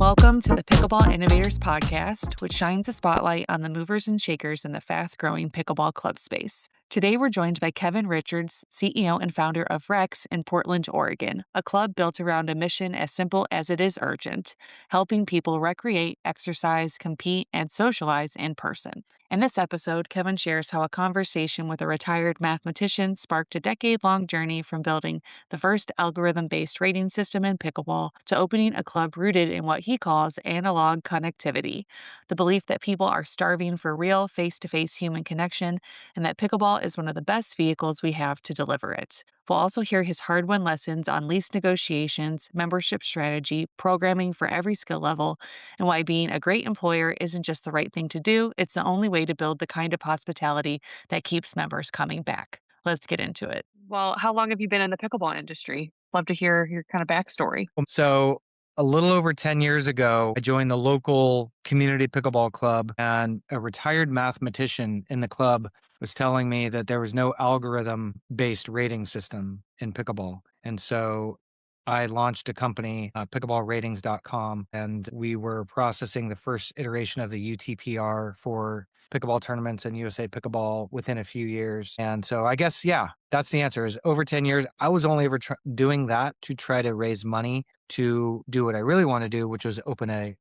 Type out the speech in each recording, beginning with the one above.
Welcome to the Pickleball Innovators Podcast, which shines a spotlight on the movers and shakers in the fast-growing pickleball club space. Today, we're joined by Kevin Richards, CEO and founder of RECS in Portland, Oregon, a club built around a mission as simple as it is urgent, helping people recreate, exercise, compete, and socialize in person. In this episode, Kevin shares how a conversation with a retired mathematician sparked a decade-long journey from building the first algorithm-based rating system in pickleball to opening a club rooted in what he calls analog connectivity, the belief that people are starving for real face-to-face human connection and that pickleball is one of the best vehicles we have to deliver it. We'll also hear his hard-won lessons on lease negotiations, membership strategy, programming for every skill level, and why being a great employer isn't just the right thing to do, it's the only way to build the kind of hospitality that keeps members coming back. Let's get into it. Well, how long have you been in the pickleball industry? Love to hear your kind of backstory. So a little over 10 years ago, I joined the local community pickleball club, and a retired mathematician in the club was telling me that there was no algorithm-based rating system in pickleball. And so I launched a company, pickleballratings.com, and we were processing the first iteration of the UTPR for pickleball tournaments and USA Pickleball within a few years. And so I guess, yeah, that's the answer is over 10 years. I was only ever doing that to try to raise money to do what I really want to do, which was open a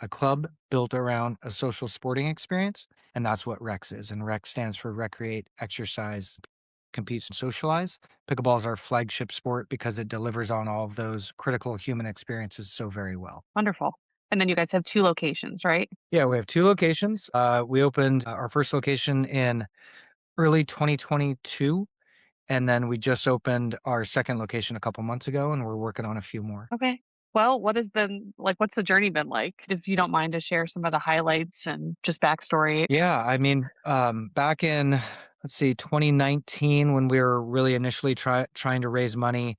club built around a social sporting experience. And that's what RECS is. And RECS stands for Recreate, Exercise, Compete, and Socialize. Pickleball is our flagship sport because it delivers on all of those critical human experiences so very well. Wonderful. And then you guys have 2 locations, right? Yeah, we have 2 locations. We opened our first location in early 2022. And then we just opened our second location a couple months ago, and we're working on a few more. Okay. Well, what's the journey been like? If you don't mind to share some of the highlights and just backstory. Yeah, I mean, back in, let's see, 2019, when we were really initially trying to raise money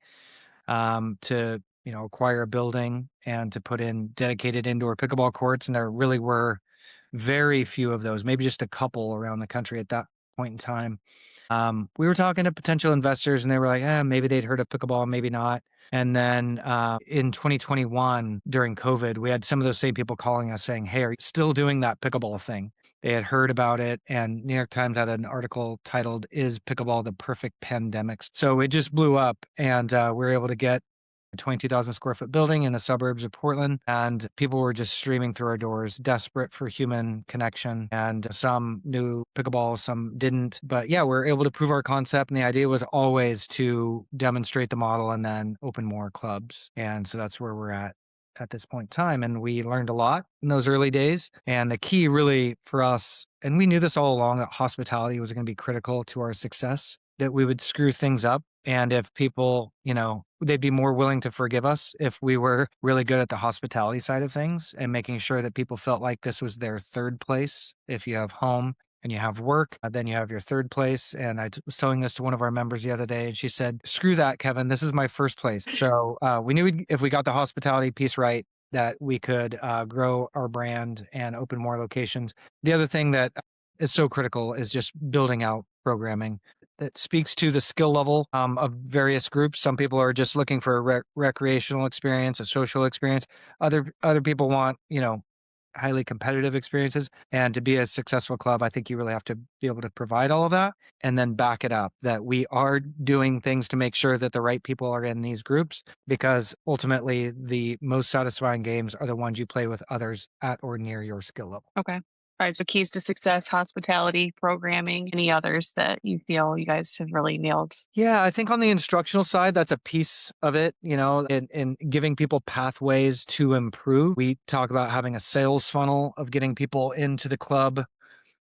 to, acquire a building and to put in dedicated indoor pickleball courts, and there really were very few of those, maybe just a couple around the country at that point in time. We were talking to potential investors, and they were like, maybe they'd heard of pickleball, maybe not. And then in 2021, during COVID, we had some of those same people calling us saying, hey, are you still doing that pickleball thing? They had heard about it, and New York Times had an article titled, Is Pickleball the Perfect Pandemic? So it just blew up, and we were able to get a 22,000 square foot building in the suburbs of Portland, and people were just streaming through our doors, desperate for human connection. And some knew pickleball, some didn't. But yeah, we're able to prove our concept. And the idea was always to demonstrate the model and then open more clubs. And so that's where we're at this point in time. And we learned a lot in those early days. And the key really for us, and we knew this all along, that hospitality was going to be critical to our success, that we would screw things up. And if people, they'd be more willing to forgive us if we were really good at the hospitality side of things and making sure that people felt like this was their third place. If you have home and you have work, then you have your third place. And I was telling this to one of our members the other day, and she said, screw that, Kevin, this is my first place. So we knew if we got the hospitality piece right, that we could grow our brand and open more locations. The other thing that is so critical is just building out programming that speaks to the skill level of various groups. Some people are just looking for a recreational experience, a social experience. Other people want, highly competitive experiences. And to be a successful club, I think you really have to be able to provide all of that and then back it up, that we are doing things to make sure that the right people are in these groups, because ultimately the most satisfying games are the ones you play with others at or near your skill level. Okay. All right. So keys to success, hospitality, programming, any others that you feel you guys have really nailed? Yeah, I think on the instructional side, that's a piece of it, in giving people pathways to improve. We talk about having a sales funnel of getting people into the club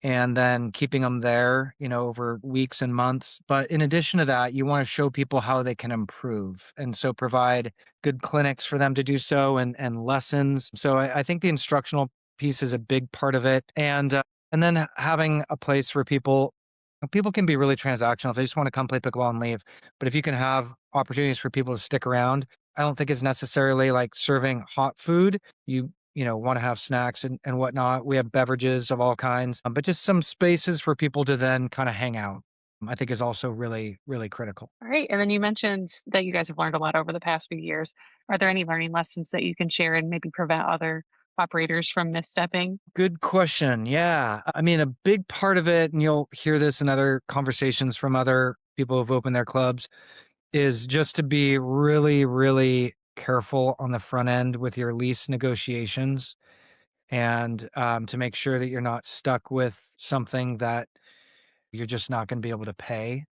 and then keeping them there, over weeks and months. But in addition to that, you want to show people how they can improve. And so provide good clinics for them to do so, and lessons. So I think the instructional piece is a big part of it. And then having a place for people. People can be really transactional if they just want to come play pickleball and leave. But if you can have opportunities for people to stick around, I don't think it's necessarily like serving hot food. You want to have snacks and whatnot. We have beverages of all kinds, but just some spaces for people to then kind of hang out. I think is also really, really critical. All right. And then you mentioned that you guys have learned a lot over the past few years. Are there any learning lessons that you can share and maybe prevent other operators from misstepping? Good question. Yeah. I mean, a big part of it, and you'll hear this in other conversations from other people who've opened their clubs, is just to be really, really careful on the front end with your lease negotiations and to make sure that you're not stuck with something that you're just not going to be able to pay.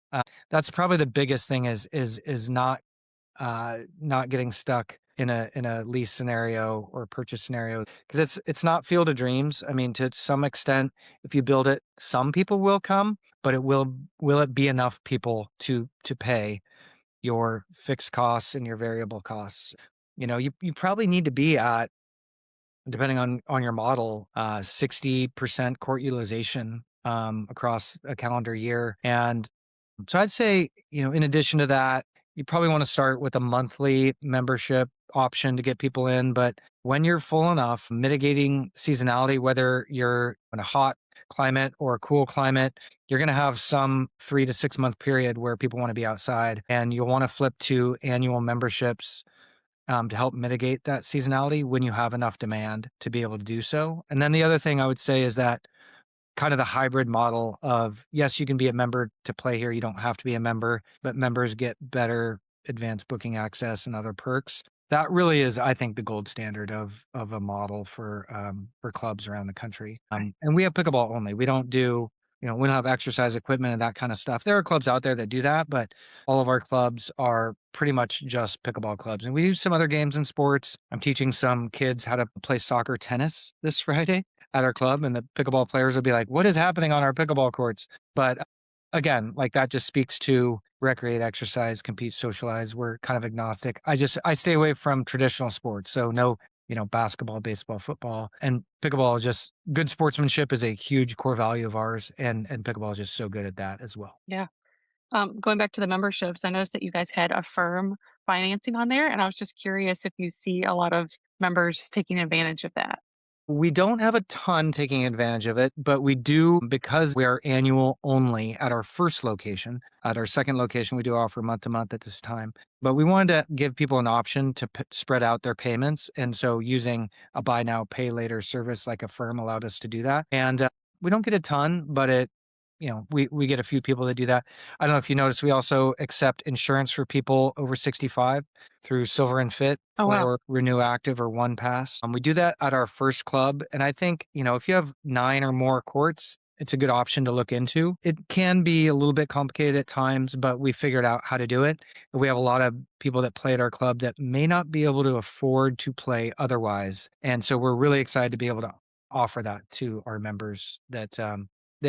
That's probably the biggest thing is not getting stuck in a lease scenario or purchase scenario because it's not Field of Dreams. I mean, to some extent, if you build it, some people will come, but will it be enough people to pay your fixed costs and your variable costs? You probably need to be at, depending on your model, 60% court utilization across a calendar year. And so I'd say, in addition to that, you probably want to start with a monthly membership option to get people in. But when you're full enough, mitigating seasonality, whether you're in a hot climate or a cool climate, you're going to have some 3 to 6 month period where people want to be outside, and you'll want to flip to annual memberships to help mitigate that seasonality when you have enough demand to be able to do so. And then the other thing I would say is that kind of the hybrid model of, yes, you can be a member to play here. You don't have to be a member, but members get better advanced booking access and other perks. That really is, I think, the gold standard of a model for clubs around the country. And we have pickleball only. We don't do, we don't have exercise equipment and that kind of stuff. There are clubs out there that do that, but all of our clubs are pretty much just pickleball clubs. And we do some other games and sports. I'm teaching some kids how to play soccer tennis this Friday at our club, and the pickleball players will be like, "What is happening on our pickleball courts?" But again, like that just speaks to recreate, exercise, compete, socialize. We're kind of agnostic. I stay away from traditional sports, so no, basketball, baseball, football, and pickleball. Just good sportsmanship is a huge core value of ours, and pickleball is just so good at that as well. Yeah. Going back to the memberships, I noticed that you guys had a firm financing on there, and I was just curious if you see a lot of members taking advantage of that. We don't have a ton taking advantage of it, but we do because we are annual only at our first location. At our second location, we do offer month to month at this time. But we wanted to give people an option to spread out their payments. And so using a buy now, pay later service like a firm allowed us to do that. And we don't get a ton, but we get a few people that do that. I don't know if you noticed, we also accept insurance for people over 65 through Silver and Fit Oh, wow. or Renew Active or One Pass. We do that at our first club. And I think, if you have 9 or more courts, it's a good option to look into. It can be a little bit complicated at times, but we figured out how to do it. We have a lot of people that play at our club that may not be able to afford to play otherwise. And so we're really excited to be able to offer that to our members that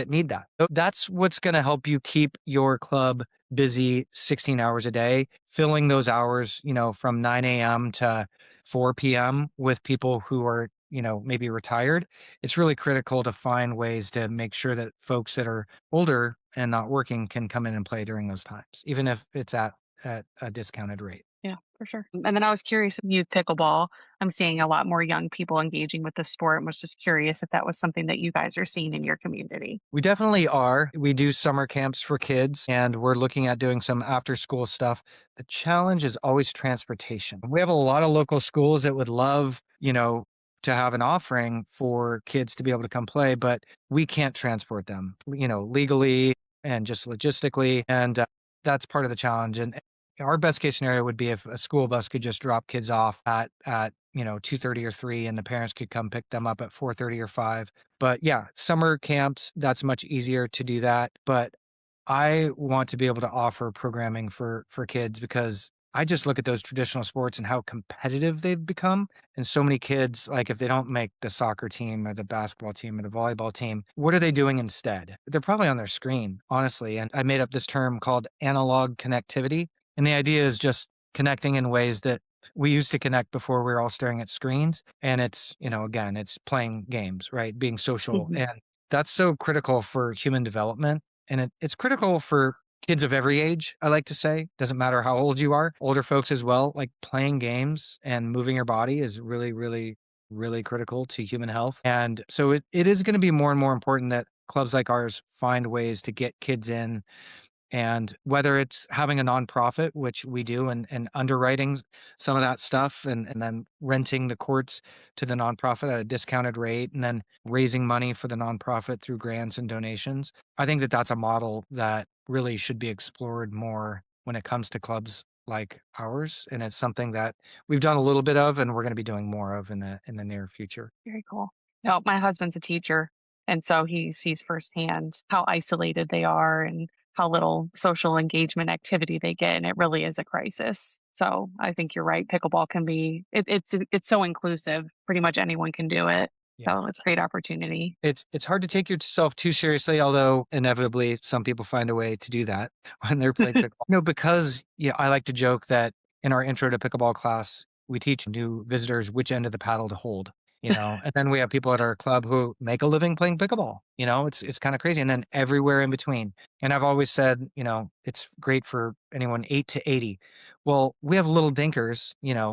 need that. So that's what's going to help you keep your club busy 16 hours a day, filling those hours, from 9 a.m. to 4 p.m. with people who are, maybe retired. It's really critical to find ways to make sure that folks that are older and not working can come in and play during those times, even if it's at a discounted rate. Yeah, for sure. And then I was curious, youth pickleball. I'm seeing a lot more young people engaging with the sport and was just curious if that was something that you guys are seeing in your community. We definitely are. We do summer camps for kids, and we're looking at doing some after school stuff. The challenge is always transportation. We have a lot of local schools that would love, to have an offering for kids to be able to come play, but we can't transport them, legally and just logistically. And that's part of the challenge. And our best case scenario would be if a school bus could just drop kids off at 2:30 or 3, and the parents could come pick them up at 4:30 or 5. But yeah, summer camps, that's much easier to do that. But I want to be able to offer programming for kids because I just look at those traditional sports and how competitive they've become. And so many kids, like if they don't make the soccer team or the basketball team or the volleyball team, what are they doing instead? They're probably on their screen, honestly. And I made up this term called analog connectivity. And the idea is just connecting in ways that we used to connect before we were all staring at screens. And it's, again, it's playing games, right? Being social. Mhm. And that's so critical for human development. And it's critical for kids of every age, I like to say. Doesn't matter how old you are, older folks as well. Like playing games and moving your body is really, really, really critical to human health. And so it is going to be more and more important that clubs like ours find ways to get kids in And whether it's having a nonprofit, which we do, and underwriting some of that stuff and then renting the courts to the nonprofit at a discounted rate and then raising money for the nonprofit through grants and donations. I think that that's a model that really should be explored more when it comes to clubs like ours. And it's something that we've done a little bit of and we're going to be doing more of in the near future. Very cool. No, my husband's a teacher, and so he sees firsthand how isolated they are and how little social engagement activity they get, and it really is a crisis. So I think you're right. Pickleball can be it's so inclusive. Pretty much anyone can do it. Yeah. So it's a great opportunity. It's hard to take yourself too seriously, although inevitably some people find a way to do that when they're playing pickleball. No, because yeah, I like to joke that in our intro to pickleball class, we teach new visitors which end of the paddle to hold, and then we have people at our club who make a living playing pickleball. It's kind of crazy. And then everywhere in between. And I've always said, it's great for anyone 8 to 80. Well, we have little dinkers,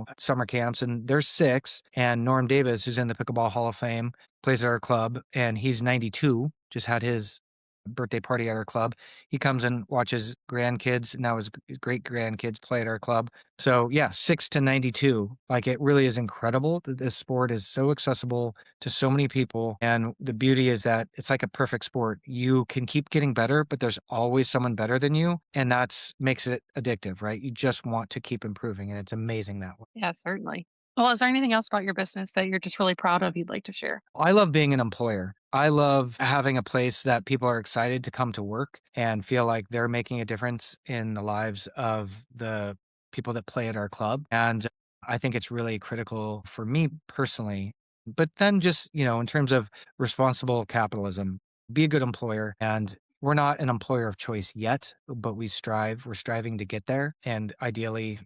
at summer camps, and there's 6. And Norm Davis, who's in the Pickleball Hall of Fame, plays at our club, and he's 92, just had his birthday party at our club. He comes and watches grandkids, now his great grandkids play at our club. So yeah, 6 to 92. Like it really is incredible that this sport is so accessible to so many people. And the beauty is that it's like a perfect sport. You can keep getting better, but there's always someone better than you. And that's makes it addictive, right? You just want to keep improving. And it's amazing that way. Yeah, certainly. Well, is there anything else about your business that you're just really proud of you'd like to share? I love being an employer. I love having a place that people are excited to come to work and feel like they're making a difference in the lives of the people that play at our club. And I think it's really critical for me personally. But then just, in terms of responsible capitalism, be a good employer. And we're not an employer of choice yet, but we're striving to get there. And ideally,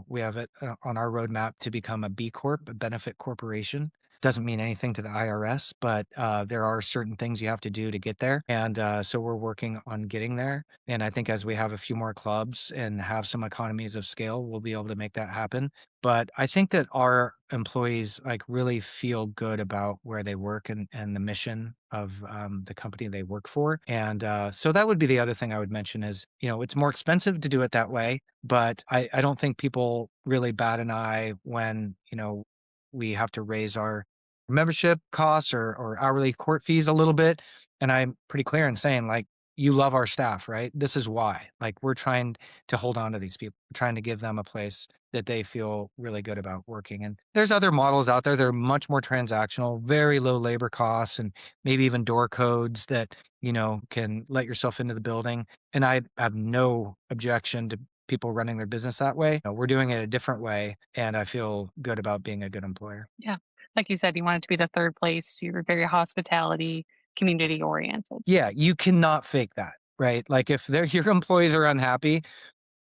we have it on our roadmap to become a B Corp, a benefit corporation. Doesn't mean anything to the IRS, but there are certain things you have to do to get there. And so we're working on getting there. And I think as we have a few more clubs and have some economies of scale, we'll be able to make that happen. But I think that our employees like really feel good about where they work and the mission of the company they work for. And so that would be the other thing I would mention is, it's more expensive to do it that way, but I don't think people really bat an eye when, we have to raise our membership costs or hourly court fees a little bit. And I'm pretty clear in saying, like, you love our staff, right? This is why. Like, we're trying to hold on to these people, trying to give them a place that they feel really good about working. And there's other models out there that are much more transactional, very low labor costs, and maybe even door codes that, can let yourself into the building. And I have no objection to people running their business that way. We're doing it a different way, and I feel good about being a good employer. Yeah. Like you said, you want it to be the third place. You're very hospitality, community oriented. Yeah, you cannot fake that, right? Like if your employees are unhappy,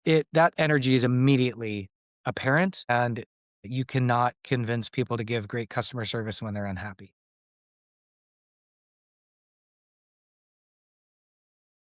that energy is immediately apparent, and you cannot convince people to give great customer service when they're unhappy.